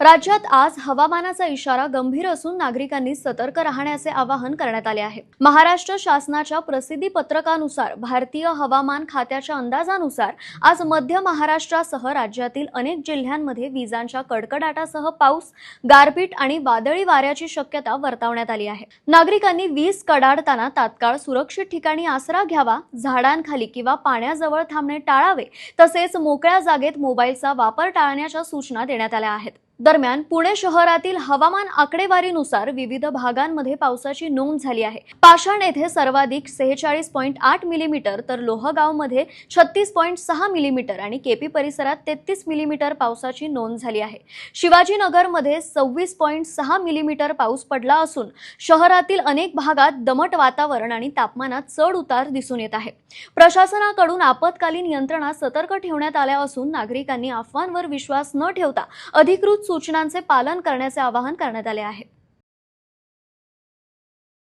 राज्यात आज हवामानाचा इशारा गंभीर असून नागरिकांनी सतर्क राहण्याचे आवाहन करण्यात आले आहे। महाराष्ट्र शासनाच्या प्रसिद्धी पत्रकानुसार भारतीय हवामान खात्याच्या अंदाजानुसार आज मध्य महाराष्ट्रासह राज्यातील अनेक जिल्ह्यांमध्ये विजांच्या कडकडाटासह पाऊस, गारपीट आणि वादळी वाऱ्याची शक्यता वर्तवण्यात आली आहे। नागरिकांनी वीज कडाडताना तात्काळ सुरक्षित ठिकाणी आसरा घ्यावा, झाडांखाली किंवा पाण्याजवळ थांबणे टाळावे, तसेच मोकळ्या जागेत मोबाईलचा वापर टाळण्याच्या सूचना देण्यात आल्या आहेत। दरम्यान पुणे शहरातील हवामान आकडेवारीनुसार विविध भागांमध्ये पावसाची नोंद झाली आहे। पाषाण येथे सर्वाधिक 46.8 मिलीमीटर तर लोहगावमध्ये 36.6 मिलीमीटर आणि केपी परिसरात 33 मिलीमीटर पावसाची नोंद झाली आहे। शिवाजीनगरमध्ये 26.6 मिलीमीटर पाऊस पडला असून शहरातील अनेक भागात दमट वातावरण आणि तापमानात चढ उतार दिसून येत आहे। प्रशासनाकडून आपत्कालीन यंत्रणा सतर्क ठेवण्यात आल्या असून नागरिकांनी अफवांवर विश्वास न ठेवता अधिकृत सूचनांचे पालन करण्याचे आवाहन करण्यात आले आहे।